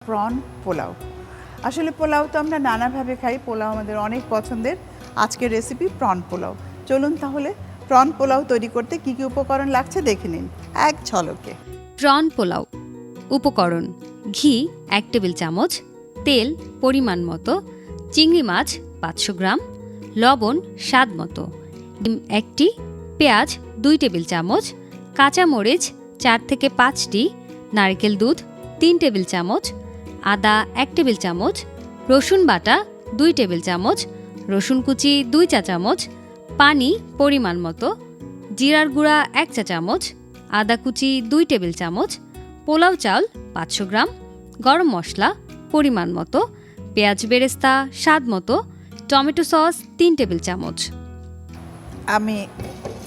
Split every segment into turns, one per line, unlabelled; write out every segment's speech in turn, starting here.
Prawn pulao. আসলে পোলাও তো আমরা নানাভাবে খাই, পোলাও আমাদের অনেক পছন্দের। আজকের রেসিপি প্রন পোলাও। চলুন তাহলে প্রন পোলাও তৈরি করতে কী কী উপকরণ লাগছে দেখে নিন এক ঝলকে।
প্রন পোলাও। উপকরণ: ঘি 1 টেবিল চামচ, তেল পরিমাণ মতো, চিংড়ি মাছ 500 গ্রাম, লবণ স্বাদ মতো, ডিম 1টি, পেঁয়াজ 2 টেবিল চামচ, কাঁচামরিচ 4 থেকে 5টি, নারকেল দুধ 3 টেবিল চামচ, আদা 1 টেবিল চামচ, রসুন বাটা 2 টেবিল চামচ, রসুন কুচি 2 চা চামচ, পানি পরিমাণ মতো, জিরার গুঁড়া 1 চা চামচ, আদা কুচি 2 টেবিল চামচ, পোলাও চাল 500 গ্রাম, গরম মশলা পরিমাণ মতো, পেঁয়াজ বেরেস্তা স্বাদ মতো, টমেটো সস 3 টেবিল চামচ।
আমি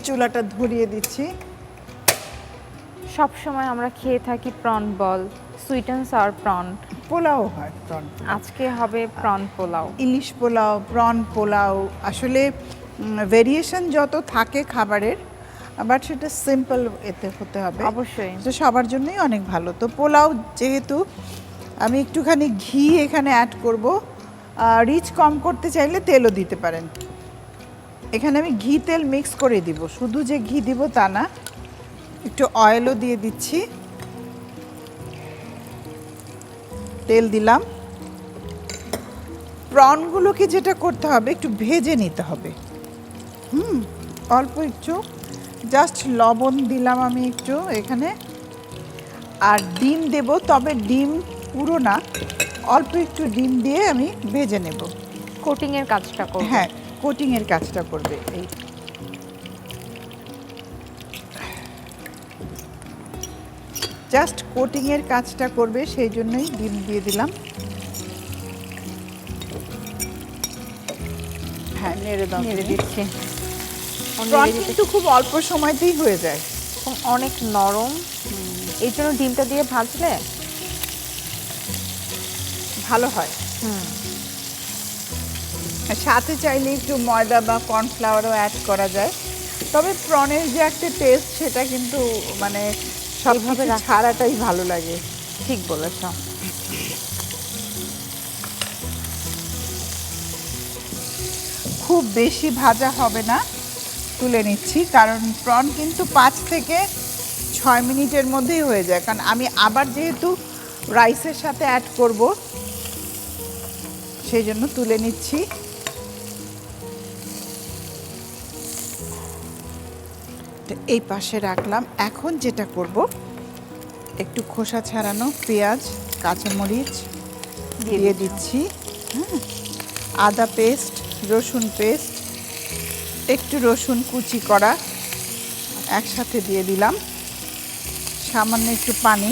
চুলাটা ধরিয়ে দিচ্ছি।
সব সময় আমরা খেয়ে থাকি prawn ball, sweet and sour prawn.
Pulao হয় প্রন,
আজকে হবে প্রন পোলাও।
ইলিশ পোলাও, প্রন পোলাও, আসলে ভেরিয়েশন যত থাকে খাবারের, বাট সেটা সিম্পল এতে হতে হবে
অবশ্যই
তো সবার জন্যই অনেক ভালো। তো পোলাও যেহেতু আমি একটুখানি ঘি এখানে অ্যাড করব, রিচ কম করতে চাইলে তেলও দিতে পারেন। এখানে আমি ঘি তেল মিক্স করে দিব, শুধু যে ঘি দিব তা না, একটু অয়েলও দিয়ে দিচ্ছি। তেল দিলাম। প্রনগুলোকে যেটা করতে হবে একটু ভেজে নিতে হবে। অল্প একটু জাস্ট লবণ দিলাম আমি একটু এখানে, আর ডিম দেব, তবে ডিম পুরো না, অল্প একটু ডিম দিয়ে আমি ভেজে নেব।
কোটিংয়ের কাজটা করব।
হ্যাঁ, কোটিংয়ের কাজটা করবে। এই জাস্ট কোটিংয়ের কাজটা করবে, সেই জন্যই ডিম দিয়ে দিলাম। হ্যাঁ, নেড়ে
দিচ্ছি।
প্রন কিন্তু খুব অল্প সময়তেই হয়ে যায়,
অনেক নরম, এই জন্য ডিমটা দিয়ে ভাজলে
ভালো হয়। সাথে চাইলে একটু ময়দা বা কর্নফ্লাওয়ারও অ্যাড করা যায়, তবে প্রনের যে একটা টেস্ট সেটা কিন্তু মানে সবভাবে ছাড়াটাই ভালো লাগে।
ঠিক বলেছ।
খুব বেশি ভাজা হবে না, তুলে নিচ্ছি, কারণ প্রন কিন্তু 5 থেকে 6 মিনিটের মধ্যেই হয়ে যায়, কারণ আমি আবার যেহেতু রাইসের সাথে অ্যাড করব সেই জন্য তুলে নিচ্ছি। এই পাশে রাখলাম। এখন যেটা করব, একটু খোসা ছাড়ানো পেঁয়াজ, কাঁচামরিচ দিয়ে দিচ্ছি, আদা পেস্ট, রসুন পেস্ট, একটু রসুন কুচি করা একসাথে দিয়ে দিলাম, সামান্য একটু পানি।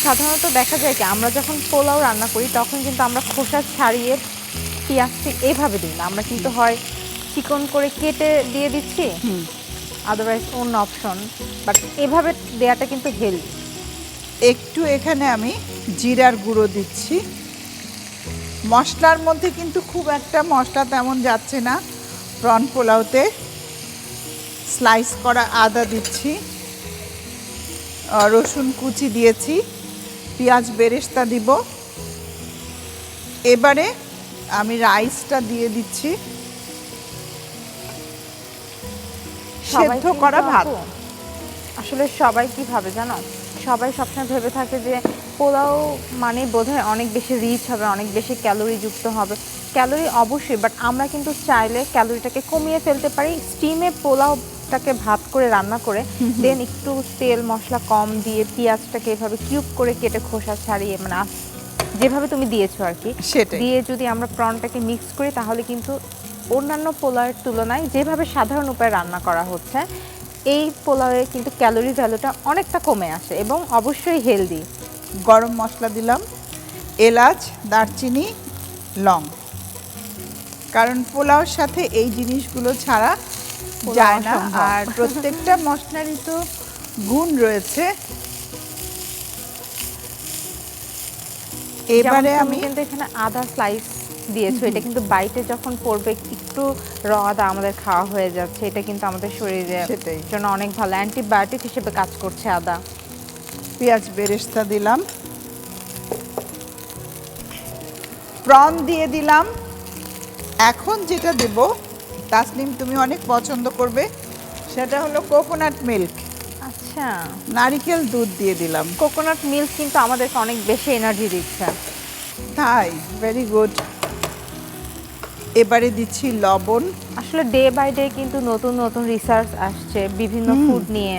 সাধারণত দেখা যায় কি আমরা যখন পোলাও রান্না করি তখন কিন্তু আমরা খোসা ছাড়িয়ে পেঁয়াজটি এইভাবে দিই না, আমরা কিন্তু হয় চিকন করে কেটে দিয়ে দিচ্ছি, আদারওয়াইজ অন্য অপশন, বাট এভাবে দেওয়াটা কিন্তু হেলদি।
একটু এখানে আমি জিরার গুঁড়ো দিচ্ছি। মশলার মধ্যে কিন্তু খুব একটা মশলা তেমন যাচ্ছে না প্রন পোলাওতে। স্লাইস করা আদা দিচ্ছি, রসুন কুচি দিয়েছি, পেঁয়াজ বেরেস্তা দিব। এবারে আমি রাইসটা দিয়ে দিচ্ছি, সেদ্ধ করা ভাত।
আসলে সবাই কি ভাবে জানো, সবাই সবসময় ভেবে থাকে যে পোলাও মানে বোধহয় অনেক বেশি রিচ হবে, অনেক বেশি ক্যালোরি যুক্ত হবে। ক্যালোরি অবশ্যই, বাট আমরা কিন্তু চাইলে ক্যালোরিটাকে কমিয়ে ফেলতে পারি। স্টিমে পোলাওটাকে ভাত করে রান্না করে দেন একটু তেল মশলা কম দিয়ে পেঁয়াজটাকে এভাবে কিউব করে কেটে খোসা ছাড়িয়ে, মানে যেভাবে তুমি দিয়েছো আর কি, দিয়ে যদি আমরা প্রনটাকে মিক্স করি তাহলে কিন্তু অন্যান্য পোলাওয়ের তুলনায় যেভাবে সাধারণ উপায়ে রান্না করা হচ্ছে এই পোলাওয়ে কিন্তু ক্যালোরি ভ্যালুটা অনেকটা কমে আসে এবং অবশ্যই হেলদি।
গরম মশলা দিলাম, এলাচ, দারচিনি, লং, কারণ পোলাওর সাথে এই জিনিসগুলো ছাড়া যায় না, আর প্রত্যেকটা মশলারই তো গুণ রয়েছে। এবারে আমি
কিন্তু এখানে আদা স্লাইস দিয়েছো, এটা কিন্তু বাইটে যখন পড়বে একটু র আদা আমাদের খাওয়া হয়ে যাচ্ছে, এটা কিন্তু আমাদের শরীরের জন্য অনেক ভালো, অ্যান্টিবায়োটিক হিসেবে কাজ করছে আদা।
পেঁয়াজ বেরেস্তা দিলাম, প্রন দিয়ে দিলাম। এখন যেটা দেব তাসনিম, তুমি অনেক পছন্দ করবে, সেটা হলো কোকোনাট মিল্ক।
আচ্ছা,
নারিকেল দুধ দিয়ে দিলাম।
কোকোনাট মিল্ক কিন্তু আমাদেরকে অনেক বেশি এনার্জি দিচ্ছে।
তাই, ভেরি গুড। এবারে দিচ্ছি লবণ।
আসলে ডে বাই ডে কিন্তু নতুন নতুন রিসার্চ আসছে বিভিন্ন ফুড নিয়ে।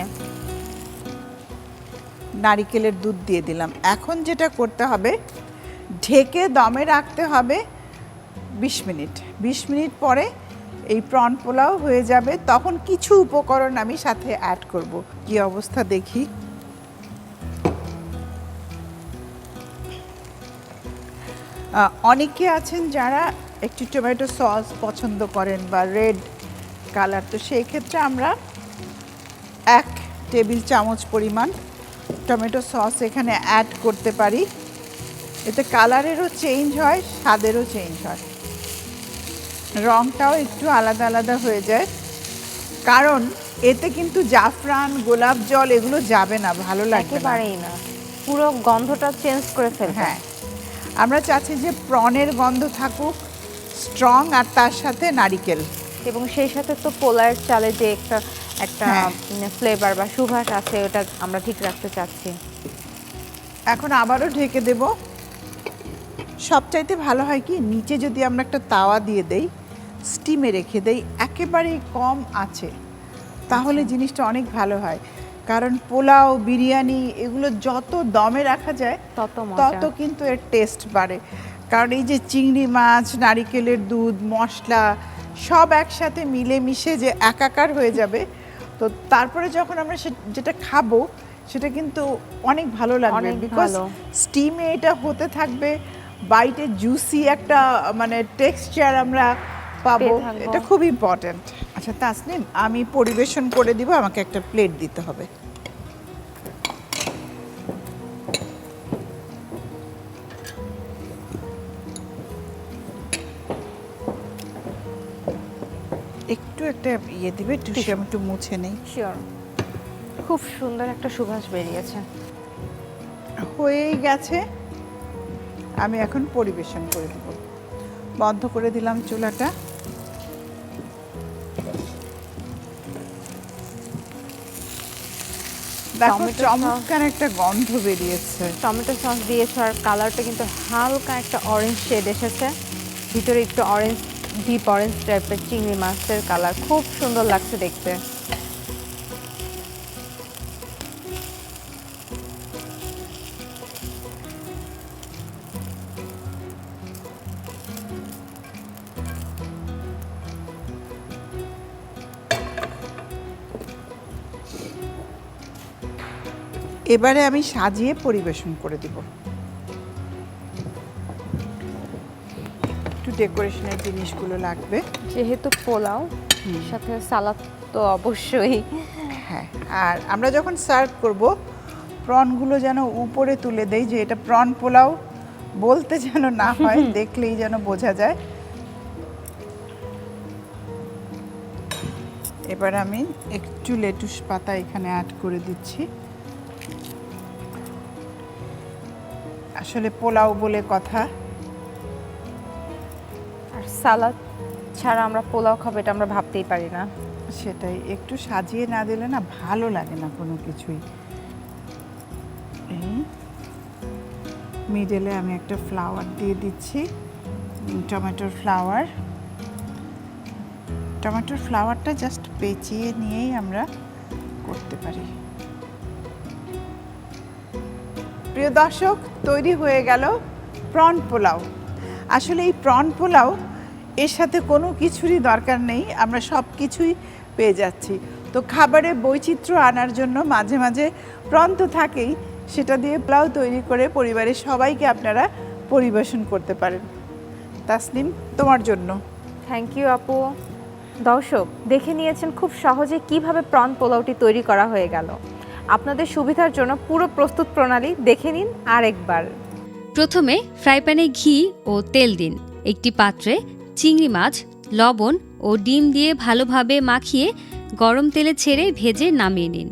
নারিকেলের দুধ দিয়ে দিলাম। এখন যেটা করতে হবে, ঢেকে দমে রাখতে হবে 20 মিনিট। 20 মিনিট পরে এই প্রন পোলাও হয়ে যাবে। তখন কিছু উপকরণ আমি সাথে অ্যাড করব। কি অবস্থা দেখি। অনেকে আছেন যারা একটু টমেটো সস পছন্দ করেন বা রেড কালার, তো সেই ক্ষেত্রে আমরা 1 টেবিল চামচ পরিমাণ টমেটো সস এখানে অ্যাড করতে পারি। এতে কালারেরও চেঞ্জ হয়, স্বাদেরও চেঞ্জ হয়, রংটাও একটু আলাদা আলাদা হয়ে যায়। কারণ এতে কিন্তু জাফরান, গোলাপ জল এগুলো যাবে না, ভালো লাগবে না,
একেবারেই না, পুরো গন্ধটা চেঞ্জ করে ফেলবে।
হ্যাঁ, আমরা চাচ্ছি যে প্রনের গন্ধ থাকুক স্ট্রং, আর তার সাথে নারিকেল,
এবং সেই সাথে তো পোলাওয়ের চালে যে একটা
হ্যাঁ।
ফ্লেভার বা সুবাস আছে, ওটা আমরা ঠিক রাখতে চাচ্ছি।
এখন আবারও ঢেকে দেব। সবচাইতে ভালো হয় কি, নিচে যদি আমরা একটা তাওয়া দিয়ে দেই, স্টিমে রেখে দেই একেবারেই কম আছে, তাহলে জিনিসটা অনেক ভালো হয়। কারণ পোলাও, বিরিয়ানি এগুলো যত দমে রাখা যায় তত কিন্তু এর টেস্ট বাড়ে। কারণ এই যে চিংড়ি মাছ, নারিকেলের দুধ, মশলা সব একসাথে মিলেমিশে যে একাকার হয়ে যাবে, তো তারপরে যখন আমরা যেটা খাবো সেটা কিন্তু অনেক ভালো লাগবে। বিকজ স্টিমে এটা হতে থাকবে, বাইটে জুসি একটা মানে টেক্সচার আমরা পাবো, এটা খুব ইম্পর্টেন্ট। আচ্ছা তাসনিম, আমি পরিবেশন করে দিব, আমাকে একটা প্লেট দিতে হবে। একটু একটা ইয়ে দিবে, আমি একটু মুছে নেই।
শিওর, খুব সুন্দর একটা সুবাস বেরিয়েছে।
হয়েই গেছে, আমি এখন পরিবেশন করে দেব। বন্ধ করে দিলাম চুলাটা। দেখো চমৎকার একটা গন্ধ বেরিয়েছে।
টমেটো সস দিয়েছে আর কালারটা কিন্তু হালকা একটা অরেঞ্জ শেড এসেছে, ভিতরে একটু অরেঞ্জ, ডিপ অরেঞ্জ টাইপের চিংড়ি মাছের কালার, খুব সুন্দর লাগছে দেখতে।
এবারে আমি সাজিয়ে পরিবেশন করে দিব। একটু ডেকোরেশনের জিনিসগুলো লাগবে,
যেহেতু পোলাও, সাথে সালাদ তো অবশ্যই।
হ্যাঁ, আর আমরা যখন সার্ভ করব প্রনগুলো যেন উপরে তুলে দেই, যে এটা প্রন পোলাও বলতে যেন না হয়, দেখলেই যেন বোঝা যায়। এবার আমি একটু লেটুস পাতা এখানে অ্যাড করে দিচ্ছি। আসলে পোলাও বলে কথা,
আর সালাদ ছাড়া আমরা পোলাও খাবো এটা আমরা ভাবতেই পারি না।
সেটাই, একটু সাজিয়ে না দিলে না ভালো লাগে না কোনো কিছুই। এই মিডলে আমি একটা ফ্লাওয়ার দিয়ে দিচ্ছি, টমেটোর ফ্লাওয়ার। টমেটোর ফ্লাওয়ারটা জাস্ট পেঁচিয়ে নিয়েই আমরা করতে পারি। প্রিয় দর্শক, তৈরি হয়ে গেল প্রন পোলাও। আসলে এই প্রন পোলাও এর সাথে কোনো কিছুরই দরকার নেই, আমরা সব কিছুই পেয়ে যাচ্ছি। তো খাবারে বৈচিত্র্য আনার জন্য মাঝে মাঝে প্রন তো থাকেই, সেটা দিয়ে পোলাও তৈরি করে পরিবারের সবাইকে আপনারা পরিবেশন করতে পারেন। তাসনিম, তোমার জন্য।
থ্যাংক ইউ আপু। দর্শক দেখে নিয়েছেন খুব সহজে কিভাবে প্রন পোলাওটি তৈরি করা হয়ে গেল। আপনাদের সুবিধার জন্য পুরো প্রস্তুত প্রণালী দেখে নিন আরেকবার।
প্রথমে ফ্রাই প্যানে ঘি ও তেল দিন। একটি পাত্রে চিংড়ি মাছ, লবণ ও ডিম দিয়ে ভালোভাবে মাখিয়ে গরম তেলে ছেড়ে ভেজে নামিয়ে নিন।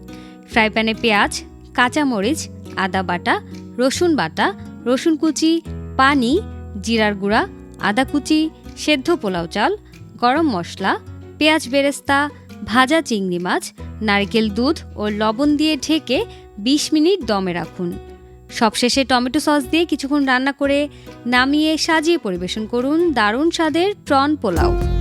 ফ্রাই প্যানে পেঁয়াজ, কাঁচামরিচ, আদা বাটা, রসুন বাটা, রসুন কুচি, পানি, জিরার গুঁড়া, আদা কুচি, সেদ্ধ পোলাও চাল, গরম মশলা, পেঁয়াজ বেরেস্তা, ভাজা চিংড়ি মাছ, নারকেল দুধ ও লবণ দিয়ে ঢেকে 20 মিনিট দমে রাখুন। সবশেষে টমেটো সস দিয়ে কিছুক্ষণ রান্না করে নামিয়ে সাজিয়ে পরিবেশন করুন দারুণ স্বাদের প্রন পোলাও।